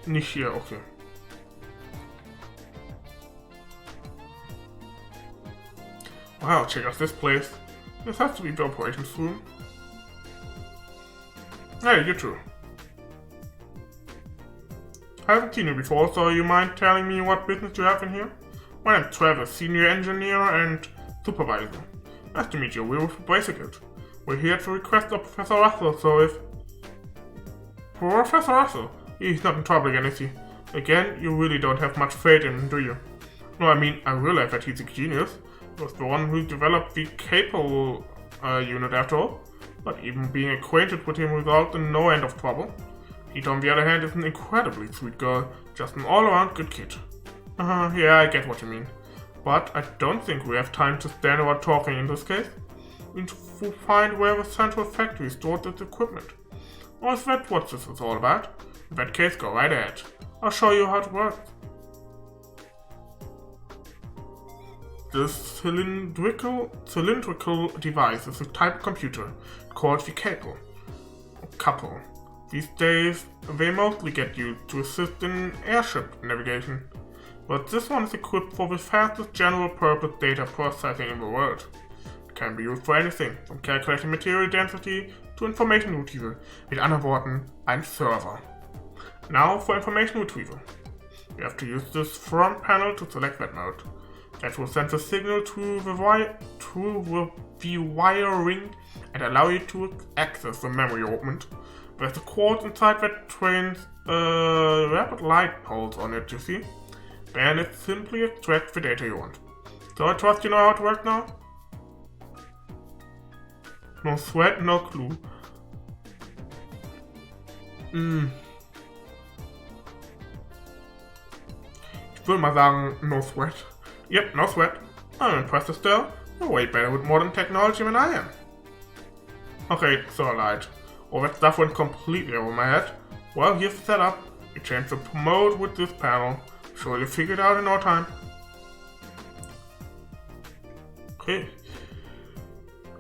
Nicht hier, okay. Wow, check out this place. This has to be the operations room. Hey, you two. I haven't seen you before, so you mind telling me what business you have in here? My name's Travis, Senior Engineer and Supervisor. Nice to meet you, we're with Basic. We're here at the request of Professor Russell, so if... Professor Russell? He's not in trouble again, is he? Again, you really don't have much faith in him, do you? No, I mean, I realize that he's a genius. He was the one who developed the Capel unit after all. But even being acquainted with him results in no end of trouble. Pete, on the other hand, is an incredibly sweet girl, just an all-around good kid. Yeah, I get what you mean. But I don't think we have time to stand around talking in this case. We need to find where the central factory stored its equipment. Or is that what this is all about? In that case, go right ahead. I'll show you how it works. This cylindrical device is a type of computer called the Capel. These days, they mostly get used to assist in airship navigation, but this one is equipped for the fastest general-purpose data processing in the world. It can be used for anything, from calculating material density to information retrieval, mit anderen Worten, ein Server. Now for information retrieval. You have to use this front panel to select that mode. That will send the signal to the wiring and allow you to access the memory opened. There's a cord inside that trains rapid light pulse on it, you see? Then it simply extracts the data you want. So I trust you know how it works now? No sweat, no clue. Ich würde mal sagen, no sweat. Yep, no sweat. I'm impressed still. You're way better with modern technology than I am. Okay, so alright. Oh, that stuff went completely over my head. Well, here's the setup. You change the mode with this panel. Sure, you figure it out in no time. Okay.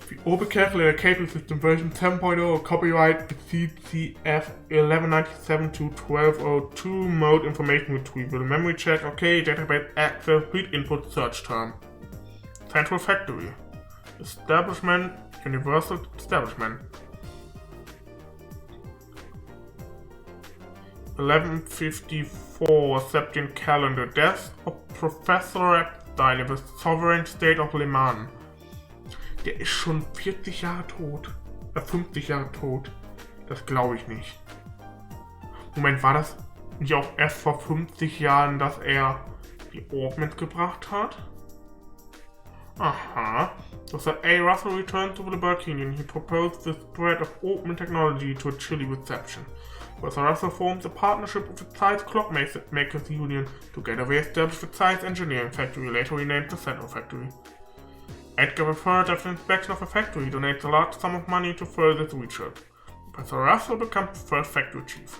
The Objekt Calculator Cable System version 7.0 copyright CCF 1197-1202 mode information retrieval memory check okay database access read input search term. Central factory. Establishment universal establishment. 1154 September calendar death of Professor Epstein in the sovereign state of Le Mans. Der ist schon 40 Jahre tot. 50 Jahre tot. Das glaube ich nicht. Moment, war das nicht auch erst vor 50 Jahren, dass er die Orb mitgebracht hat? Aha. Dr. A. Russell returned to the Burkinian. He proposed the spread of open technology to a chilly reception. Dr. Russell formed a partnership with the Zeiss Clockmakers Union. Together they established the Zeiss Engineering Factory, later renamed the Central Factory. Edgar III, after inspection of the factory, donates a large sum of money to further its research. Professor Russell becomes the first factory chief.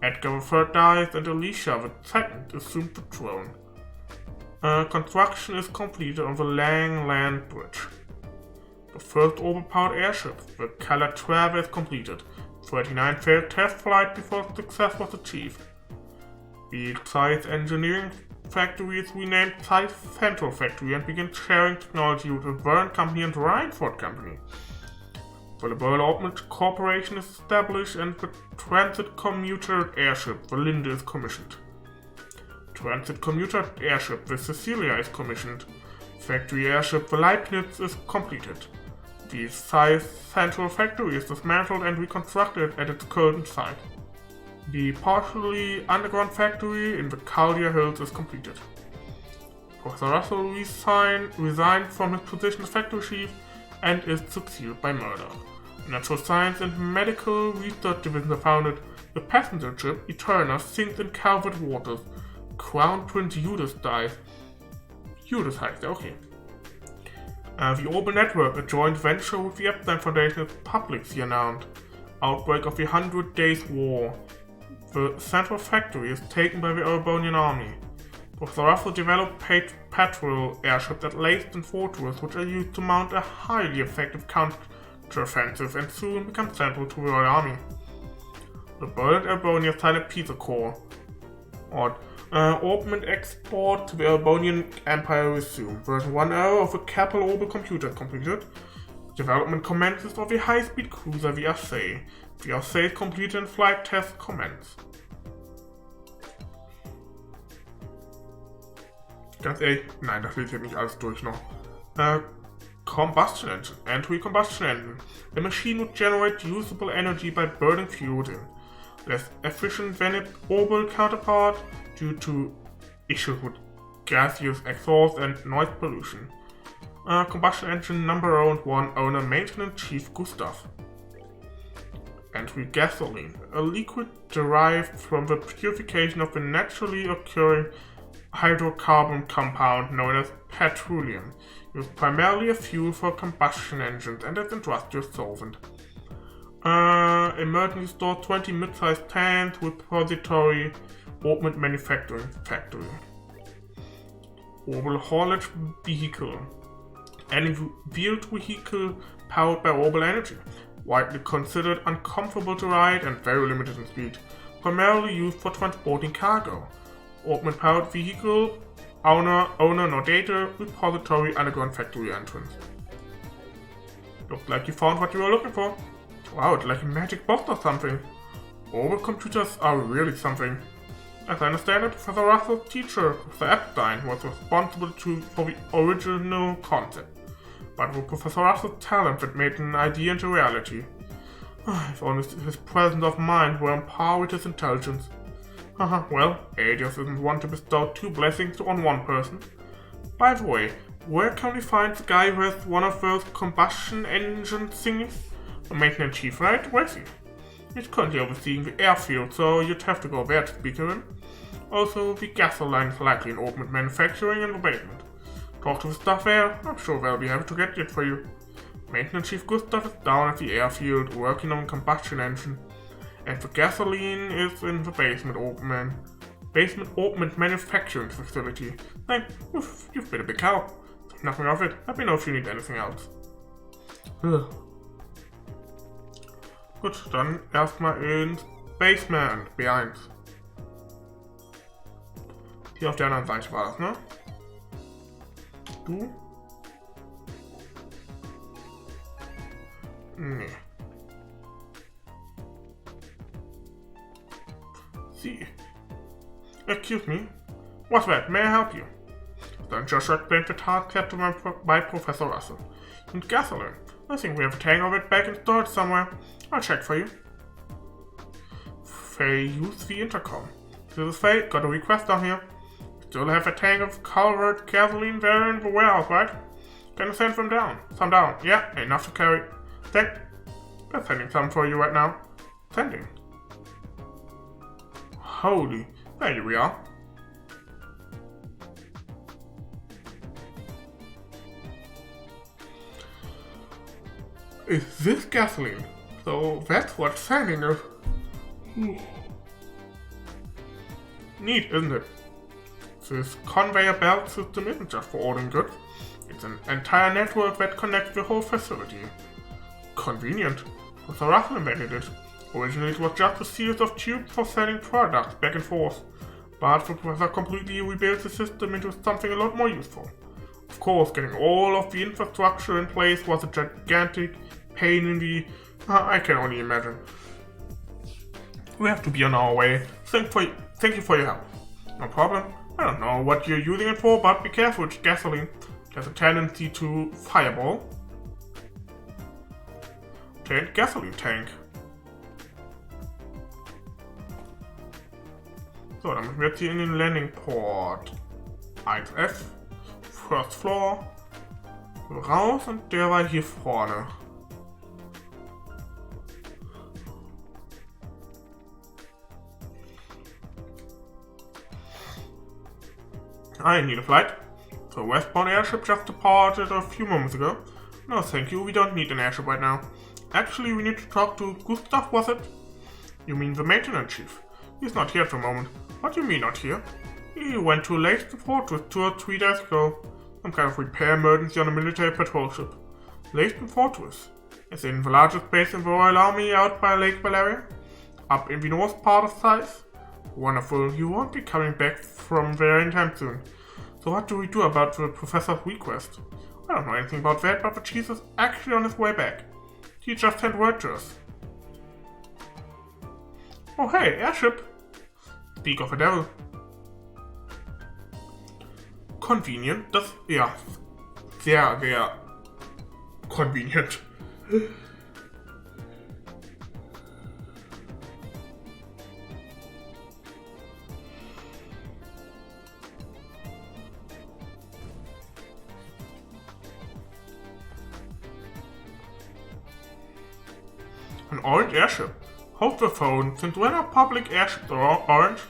Edgar III dies and Alicia II assumes the throne. Construction is completed on the Lang Land Bridge. The first orbit-powered airship, the Calatrava, is completed. 39 failed test flight before success was achieved. The Zeiss Engineering Factory is renamed Zeiss Central Factory and begins sharing technology with the Verne Company and Reinford Company. The Development Corporation is established and the Transit Commuter Airship, the Linde, is commissioned. Transit Commuter Airship, the Cecilia, is commissioned. Factory Airship, the Leibniz, is completed. The Zeiss Central Factory is dismantled and reconstructed at its current site. The partially underground factory in the Caldia Hills is completed. Professor Russell resigned from his position as factory chief and is succeeded by murder. The Natural Science and Medical Research Division are founded. The passenger ship Eterna sinks in Calvert waters. Crown Prince Judas dies. Judas heißt er, okay. The Orbit Network, a joint venture with the Epstein Foundation, is publicly announced. Outbreak of the 100 Days War. The Central Factory is taken by the Erebonian army. Professor Russell developed patrol airships that laced in fortresses which are used to mount a highly effective counter-offensive and soon become central to the Royal Army. The boiled Elbonia silent pizza core. Odd. Open and export to the Elbonian Empire resumed. Version 1.0 of the Capel Orbital computer completed. Development commences of a high-speed cruiser via Säge. Via Säge completed and flight test commence. Ganz ehrlich, nein, das lese ich nicht alles durch noch. Combustion engine. Entry combustion engine. The machine would generate usable energy by burning fuel in. Less efficient than its orbital counterpart due to issues with gaseous exhaust and noise pollution. Combustion engine number 1 owner maintenance chief Gustav. Entry gasoline. A liquid derived from the purification of a naturally occurring hydrocarbon compound known as petroleum, used primarily as fuel for combustion engines and as industrial solvent. Emergency store 20 mid-sized tanks with repository augment manufacturing factory. Orbital haulage vehicle. Any wheeled vehicle powered by orbital energy. Widely considered uncomfortable to ride and very limited in speed. Primarily used for transporting cargo. Augment powered vehicle. Owner no data. Repository underground factory entrance. Looks like you found what you were looking for. Wow, it's like a magic box or something. Orbital computers are really something. As I understand it, Professor Russell's teacher, Professor Epstein, was responsible for the original concept. But it was Professor Russell's talent that made an idea into reality. If only his presence of mind were on par with his intelligence. Well, Adios isn't one to bestow two blessings on one person. By the way, where can we find the guy who has one of those combustion engine thingies? The maintenance chief, right? Where is he? He's currently overseeing the airfield, so you'd have to go there to speak to him. Also, the gasoline is likely in augment manufacturing in the basement. Talk to the staff there, I'm sure they'll be happy to get it for you. Maintenance Chief Gustav is down at the airfield working on a combustion engine, and the gasoline is in the basement augment manufacturing facility. Hey, you've been a big help. Think nothing of it. Let me know if you need anything else. Gut, dann erstmal ins Basement B1. Hier auf der anderen Seite war das, ne? Du? Nee. Sie. Excuse me. What's that? May I help you? Then Joshua explained the task kept by Professor Russell. And gasoline. I think we have a tank of it back in storage somewhere. I'll check for you. Faye, use the intercom. This is Faye. Got a request down here. Still have a tank of culvert gasoline there in the warehouse, right? Can you send them down? Some down. Yeah, enough to carry. They're sending some for you right now. Sending. Holy. There we are. Is this gasoline? So that's what sending is. Neat, isn't it? This conveyor belt system isn't just for ordering goods. It's an entire network that connects the whole facility. Convenient. Professor Russell invented it. Originally it was just a series of tubes for sending products back and forth. But the professor completely rebuilt the system into something a lot more useful. Of course, getting all of the infrastructure in place was a gigantic pain in the... I can only imagine. We have to be on our way. Thank you for your help. No problem. I don't know what you're using it for, but be careful, it's gasoline. It has a tendency to fireball. Okay, gasoline tank. So, dann müssen wir jetzt hier in den Landing Port 1F. First Floor. Raus und der war hier vorne. I need a flight. The westbound airship just departed a few moments ago. No, thank you, we don't need an airship right now. Actually, we need to talk to Gustav, was it? You mean the maintenance chief? He's not here at the moment. What do you mean not here? He went to Lake Fortress 2 or 3 days ago. Some kind of repair emergency on a military patrol ship. Lake Fortress is in the largest base in the Royal Army out by Lake Valeria. up in the north part of size? Wonderful, you won't be coming back from there anytime soon. So what do we do about the professor's request? I don't know anything about that, but the chief is actually on his way back. He just sent word to us. Oh hey, airship! Speak of the devil. Convenient, das, ja, sehr, sehr convenient. An orange airship. Hold the phone. Since when are public airships orange?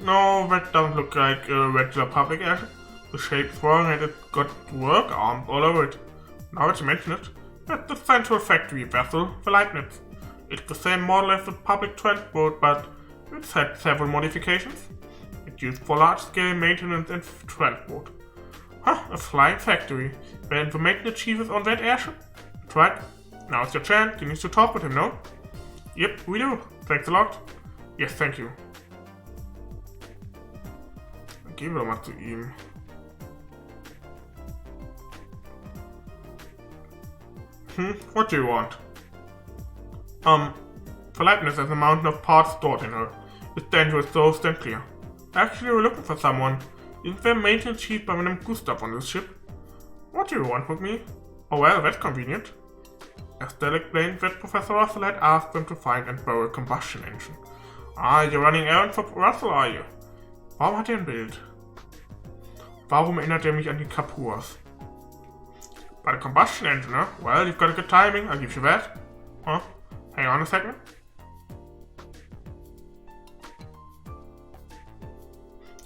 No, that doesn't look like a regular public airship. The shape's wrong and it's got work arms all over it. Now that you mention it, that's the central factory vessel, the Leibniz. It's the same model as the public transport, but it's had several modifications. It's used for large-scale maintenance and transport. Huh, a flying factory. Then the maintenance chief is on that airship? That's right. Now it's your chance. You need to talk with him, no? Yep, we do. Thanks a lot. Yes, thank you. Gehen wir doch mal zu ihm. What do you want? The Leibniz has a mountain of parts stored in her. It's dangerous, so stand clear. Actually, we're looking for someone. Isn't there a maintenance chief by the name Gustav on this ship? What do you want with me? Oh well, that's convenient. Estelle explained that Professor Russell had asked them to find and borrow a combustion engine. Ah, you're running errands for Russell, are you? Warum hat er ein Bild? Warum erinnert er mich an die Kapurs? But a combustion engine, huh? Well, you've got a good timing, I'll give you that. Huh? Hang on a second.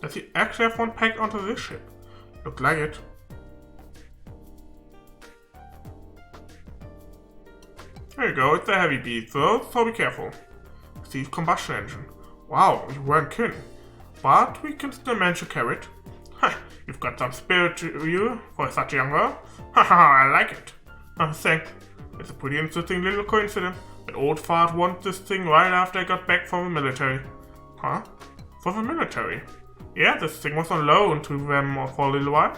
Does he actually have one packed onto this ship? Look like it. There you go, it's a heavy beast, so be careful. See, combustion engine. Wow, you weren't kidding. But we can still manage to carry it. Ha, you've got some spirit to you for such a young girl. Haha, I like it. Thanks. It's a pretty interesting little coincidence that old fart wanted this thing right after I got back from the military. Huh? For the military? Yeah, this thing was on loan to them for a little while.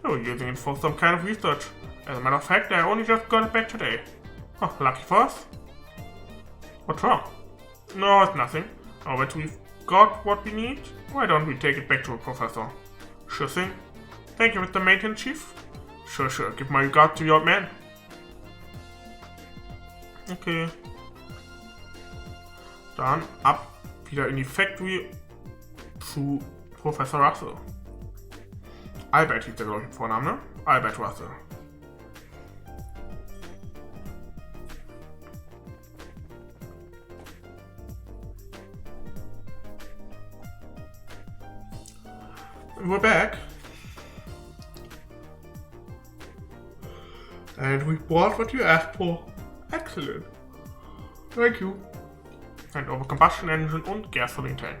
They were using it for some kind of research. As a matter of fact, I only just got it back today. Oh, lucky for us. What's wrong? No, it's nothing. Now that we've got what we need, why don't we take it back to the professor? Sure thing. Thank you, Mr. Maintenance Chief. Sure. Give my regard to your old man. Okay. Dann ab wieder in die Factory zu Professor Russell. Albert hieß der, glaube ich, im Vornamen, ne? Albert Russell. We're back. And we bought what you asked for. Excellent. Thank you. And over combustion engine und gasoline tank.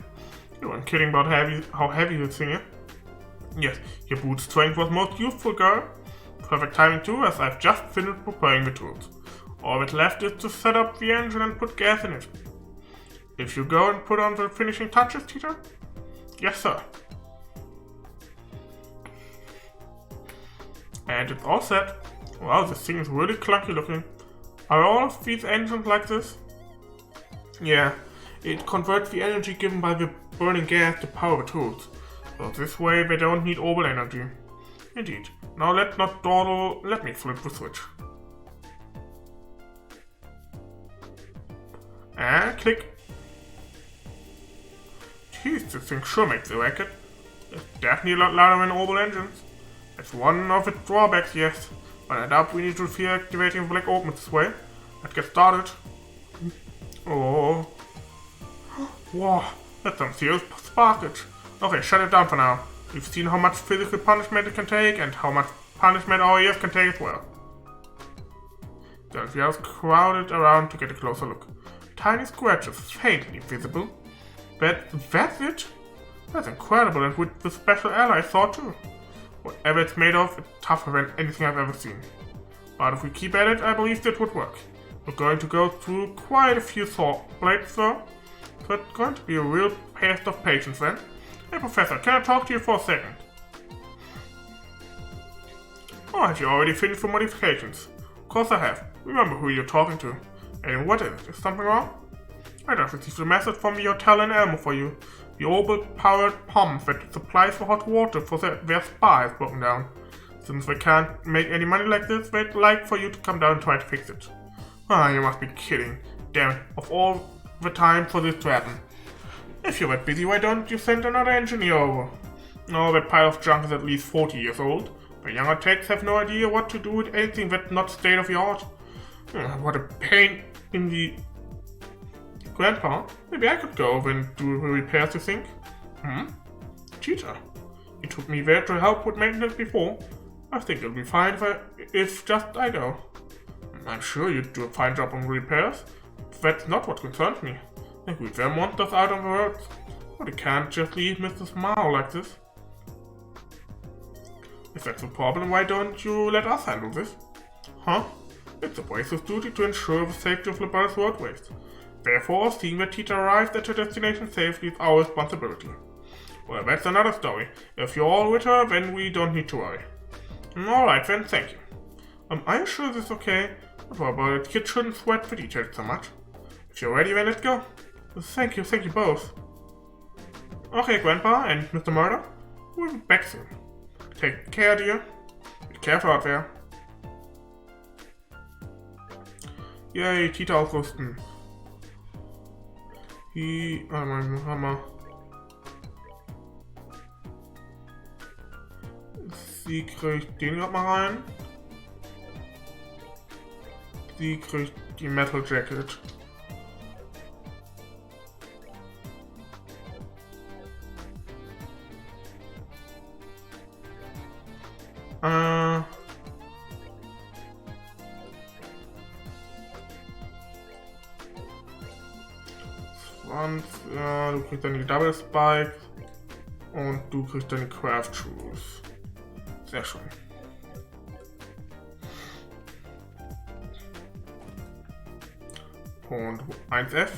You weren't kidding about how heavy this thing is. Yes, your boot strength was most useful, girl. Perfect timing too, as I've just finished preparing the tools. All that's left is to set up the engine and put gas in it. If you go and put on the finishing touches, Tita? Yes, sir. And it's all set. Wow, this thing is really clunky looking. Are all of these engines like this? Yeah, it converts the energy given by the burning gas to power the tools. So this way they don't need orbital energy. Indeed. Now let's not dawdle, let me flip the switch. And click. Jeez, this thing sure makes a racket. It's definitely a lot louder than orbital engines. That's one of its drawbacks, yes. But I doubt we need to fear activating the black open this way. Let's get started. Oh. Wow, that's some serious sparkage. Okay, shut it down for now. We've seen how much physical punishment it can take and how much punishment our ears can take as well. The others crowded around to get a closer look. Tiny scratches faintly visible. That's it? That's incredible, and with the special alloy thought too. Whatever it's made of, it's tougher than anything I've ever seen. But if we keep at it, I believe it would work. We're going to go through quite a few saw blades though, So it's going to be a real test of patience then. Hey Professor, can I talk to you for a second? Oh, have you already finished the modifications? Of course I have. Remember who you're talking to. And what is it? Is something wrong? I just received a message from your Talon Elmo for you. The orbital-powered pump that supplies for hot water for their spa is broken down. Since they can't make any money like this, they'd like for you to come down and try to fix it. Ah, you must be kidding. Damn it, of all the time for this to happen. If you're that busy, why don't you send another engineer over? Oh, that pile of junk is at least 40 years old. The younger techs have no idea what to do with anything that's not state-of-the-art. What a pain in the... Grandpa, maybe I could go over and do the repairs, you think? Cheetah. You took me there to help with maintenance before. I think it'll be fine if just I go. I'm sure you'd do a fine job on repairs. That's not what concerns me. And with their monsters out on the roads. But you can't just leave Mrs. Mao like this. If that's the problem, why don't you let us handle this? Huh? It's the Brace's duty to ensure the safety of Labar's roadways. Therefore, seeing that Tita arrives at her destination safely is our responsibility. Well, that's another story. If you're all with her, then we don't need to worry. Alright then, thank you. I'm sure this is okay, but kids shouldn't sweat the details so much. If you're ready, then let's go. Thank you both. Okay, Grandpa and Mr. Murder, we'll be back soon. Take care, dear. Be careful out there. Yay, Tita ausrüsten. Mein Hammer. Sie kriegt den gerade mal rein. Sie kriegt die Metal Jacket. Ja, du kriegst dann die Double Spikes und du kriegst dann die Craft Shoes. Sehr schön. Und 1F.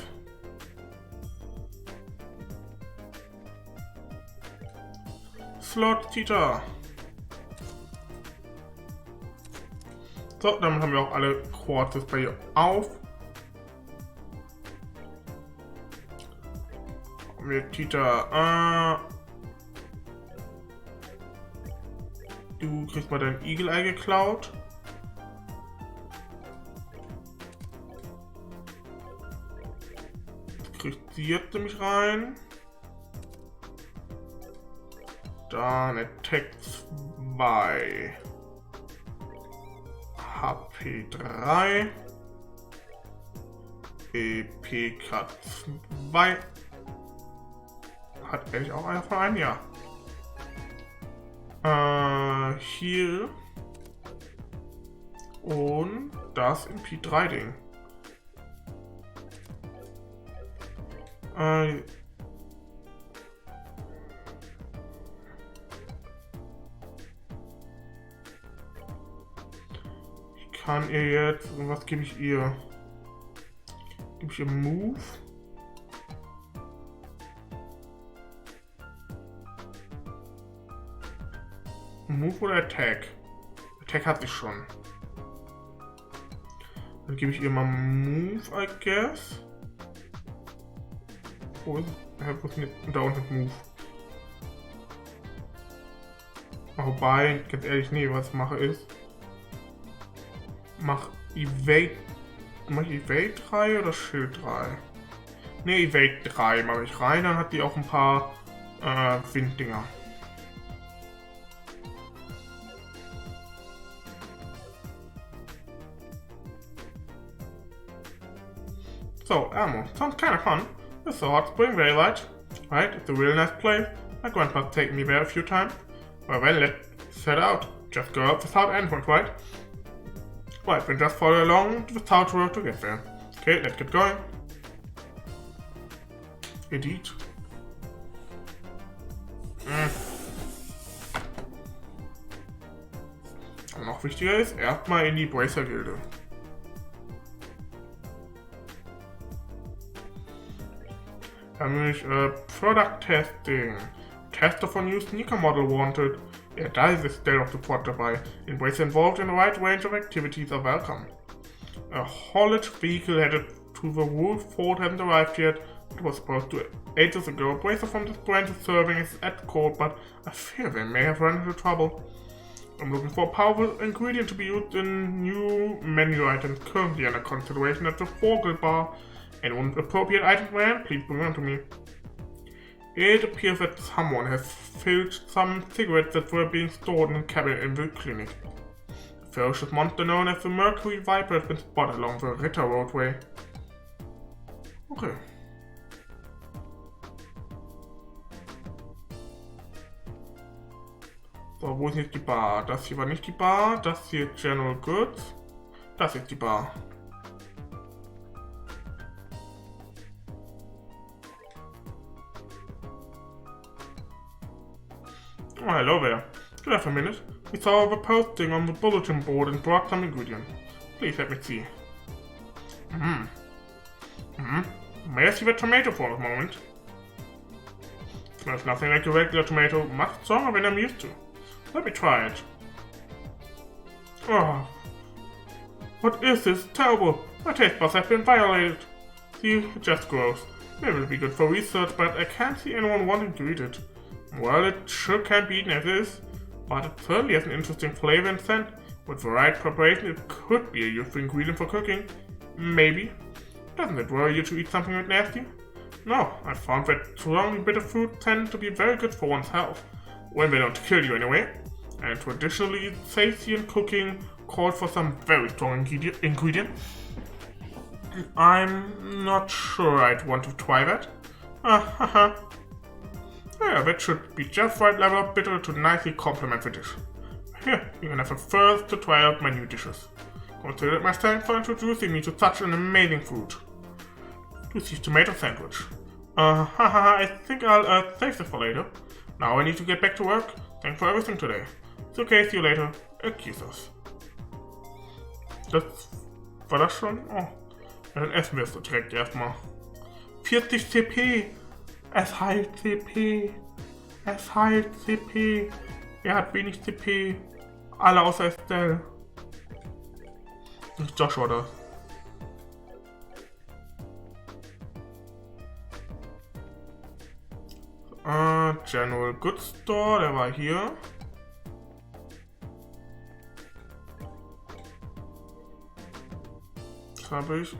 Slot Tita. So, damit haben wir auch alle Quarters bei ihr auf. Mit Tita, du kriegst mal dein Eagle-Eye geklaut. Jetzt kriegt sie jetzt nämlich rein. Dann Attack 2. HP 3. EPK 2. Hat ehrlich auch einer von einem? Ja. Hier. Und das im P3-Ding. Ich kann ihr jetzt... Was gebe ich ihr? Gebe ich ihr Move? Move oder Attack? Attack hat sie schon. Dann gebe ich ihr mal Move, I guess. Wo ist da unten Move? Wobei, ganz ehrlich, nee, was ich mache ist. Mach Evade 3 oder Shield 3? Ne, Evade 3 mache ich rein, dann hat die auch ein paar Winddinger. So, ammo. Sounds kind of fun. It's a hot spring, very light. Right, it's a really nice place. My grandpa's taken me there a few times. Well, let's set out. Just go up the south entrance, right? Right, then just follow along the south road to get there. Okay, let's get going. Edit. Und noch wichtiger ist, erstmal in die Bracer-Gilde. Product testing. Tester for new sneaker model wanted. Da ist das Style of the Pod dabei. Embrace involved in a wide range of activities are welcome. A haulage vehicle headed to the Wolf Fort hasn't arrived yet. It was supposed to 8 years ago. A bracer from this branch is serving as escort, but I fear they may have run into trouble. I'm looking for a powerful ingredient to be used in new menu items currently under consideration at the Vogel Bar. Anyone with appropriate items around, please bring them to me. It appears that someone has filched some cigarettes that were being stored in a cabinet in the clinic. A ferocious monster known as the Mercury Viper has been spotted along the Ritter roadway. Okay. So, wo ist jetzt die Bar? Das hier war nicht die Bar, das hier ist General Goods. Das ist die Bar. Oh, hello there. Could I have a minute? We saw the posting on the bulletin board and brought some ingredients. Please let me see. May I see the tomato for a moment? Smells nothing like a regular tomato, much stronger than I'm used to. Let me try it. Oh, what is this? Terrible! My taste buds have been violated. See, it's just gross. Maybe it'll be good for research, but I can't see anyone wanting to eat it. Well, it sure can't be eaten as is, but it certainly has an interesting flavor and scent. With the right preparation, it could be a useful ingredient for cooking. Maybe. Doesn't it worry you to eat something that nasty? No, I found that strongly bitter fruit tend to be very good for one's health, when they don't kill you anyway. And traditionally, safety in cooking called for some very strong ingredients. I'm not sure I'd want to try that. Yeah, that should be just right level of bitter to nicely complement the dish. Here, you can have a first to try out my new dishes. Consider it my thanks for introducing me to such an amazing food. Juicy tomato sandwich. I think I'll save this for later. Now I need to get back to work. Thanks for everything today. It's okay, see you later. Accusers. War das schon? Oh. Ja, dann essen wir es direkt erstmal. 40 CP! Es heilt CP! Es heilt CP! Er hat wenig CP. Alle außer Estelle. Nicht Joshua das. General Goods Store, der war hier. Das habe ich.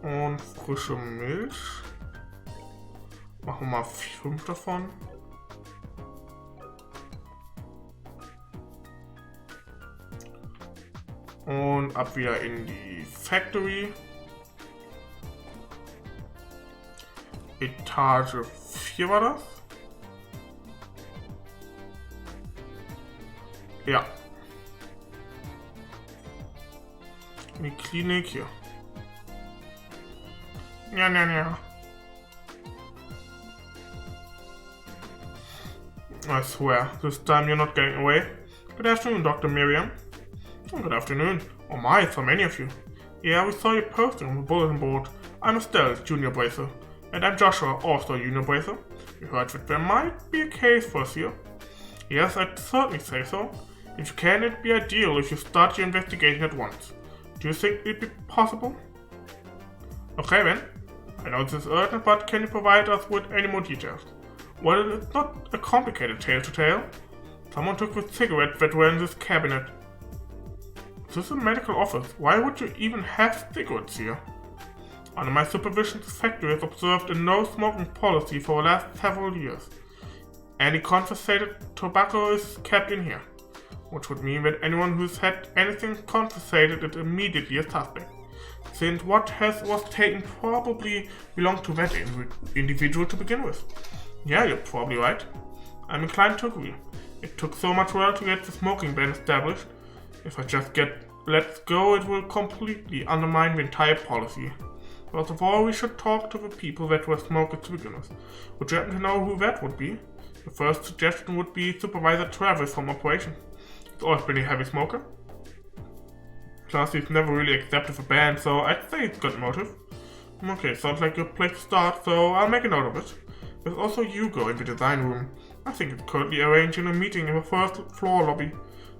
Und frische Milch. Machen wir mal 5 davon. Und ab wieder in die Factory. Etage 4 war das? Ja. In die Klinik hier. Ja. I swear, this time you're not getting away. Good afternoon, Dr. Miriam. Oh, good afternoon. Oh my, so many of you. Yeah, we saw you posting on the bulletin board. I'm Estelle, Junior Bracer. And I'm Joshua, also Junior Bracer. We heard that there might be a case for us here. Yes, I'd certainly say so. If you can, it'd be ideal if you start your investigation at once. Do you think it'd be possible? Okay then. I know this is urgent, but can you provide us with any more details? Well, it's not a complicated tale to tell. Someone took the cigarettes that were in this cabinet. This is a medical office. Why would you even have cigarettes here? Under my supervision, this factory has observed a no-smoking policy for the last several years. Any confiscated tobacco is kept in here, which would mean that anyone who's had anything confiscated is immediately a suspect, since what was taken probably belonged to that individual to begin with. Yeah, you're probably right. I'm inclined to agree. It took so much work to get the smoking ban established. If I just let go, it will completely undermine the entire policy. First of all, we should talk to the people that were smokers to begin with. Would you happen to know who that would be? The first suggestion would be Supervisor Travis from Operations. He's always been a heavy smoker. Plus, he's never really accepted a band, so I'd say it's good motive. Okay, sounds like a good place to start, so I'll make a note of it. There's also Hugo in the design room. I think it's currently arranging a meeting in the first floor lobby.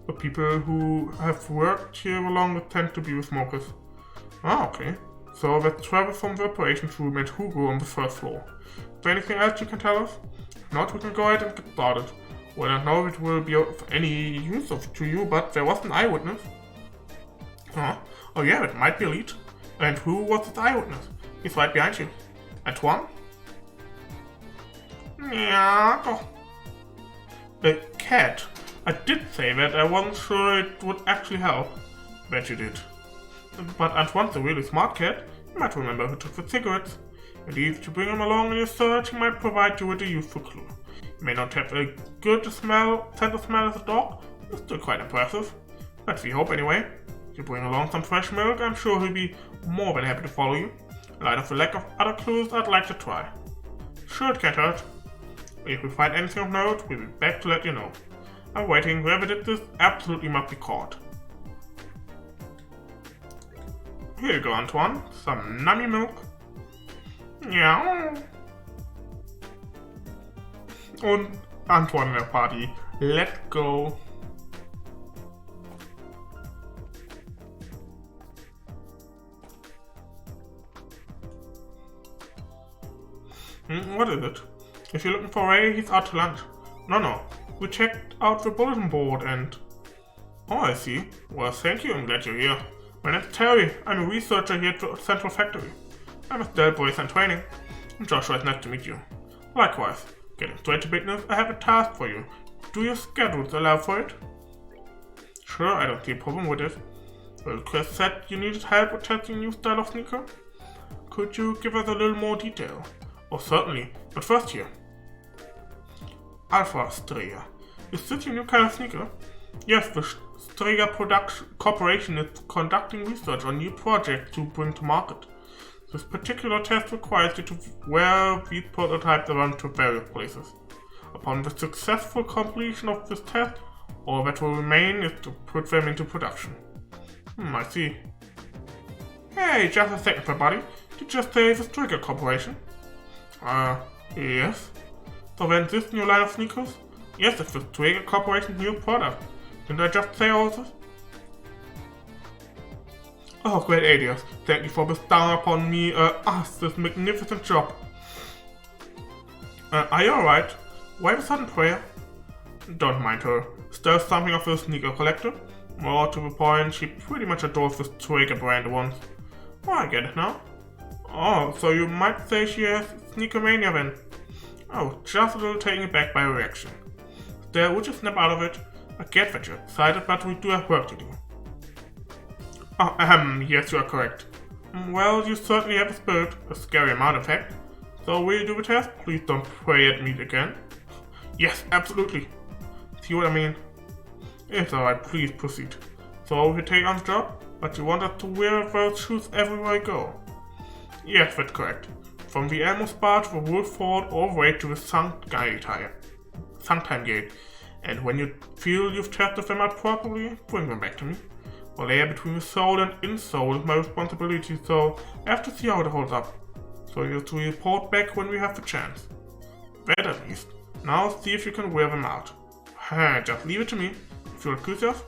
The people who have worked here the longest tend to be the smokers. Ah, okay. So let's travel from the operations room and Hugo on the first floor. Is there anything else you can tell us? If not, we can go ahead and get started. Well, I don't know if it will be of any use to you, but there was an eyewitness. Huh? Oh yeah, it might be a lead. And who was this eyewitness? He's right behind you. Antoine? Yeah. A cat. I did say that. I wasn't sure it would actually help. Bet you did. But Antoine's a really smart cat. You might remember who took the cigarettes. Indeed, if you bring him along in your search, he might provide you with a useful clue. He may not have a good sense of smell as a dog, but still quite impressive. Let's see, hope anyway. If you bring along some fresh milk, I'm sure he'll be more than happy to follow you. In light of the lack of other clues, I'd like to try. Sure, it can't hurt. If we find anything of note, we'll be back to let you know. I'm waiting. Whoever did this absolutely must be caught. Here you go, Antoine. Some nummy milk. Ja. Und Antoine in der Party. Let's go. What is it? If you're looking for Ray, he's out to lunch. No. We checked out the bulletin board and... Oh, I see. Well, thank you. I'm glad you're here. My name's Terry. I'm a researcher here at Central Factory. I'm a Del Boys and Training. And Joshua, it's nice to meet you. Likewise. Getting straight to business, I have a task for you. Do your schedules allow for it? Sure, I don't see a problem with it. Well, Chris said you needed help with testing a new style of sneaker. Could you give us a little more detail? Oh, certainly. But first here. Alpha Strega. Is this your new kind of sneaker? Yes, the Strega Corporation is conducting research on new projects to bring to market. This particular test requires you to wear these prototypes around to various places. Upon the successful completion of this test, all that will remain is to put them into production. I see. Hey, just a second, everybody. Did you just say the Strega Corporation? Yes. So then this new line of sneakers? Yes, it's the Säge Corporation's new product. Didn't I just say all this? Oh, great ideas. Thank you for bestowing upon me, this magnificent job. Are you alright? Why the sudden prayer? Don't mind her. Still something of a sneaker collector. More to the point, she pretty much adores the Säge brand once. Oh, I get it now. Oh, so you might say she has sneaker mania then. Oh, just a little taken aback by her reaction. Still, would you snap out of it? I get that you're excited, but we do have work to do. Oh, yes, you are correct. Well, you certainly have a spirit, a scary amount in fact. So will you do the test? Please don't pray at me again. Yes, absolutely. See what I mean? It's alright, please proceed. So you take on the job, but you want us to wear those shoes everywhere I go. Yes, that's correct. From the Elmo Spa to the Wolf Fort all the way to the Sometime Gate. And when you feel you've tested them out properly, bring them back to me. The layer between the sole and insole is my responsibility, so I have to see how it holds up. So you have to report back when we have the chance. That at least. Now see if you can wear them out. Just leave it to me. If you'll accuse yourself,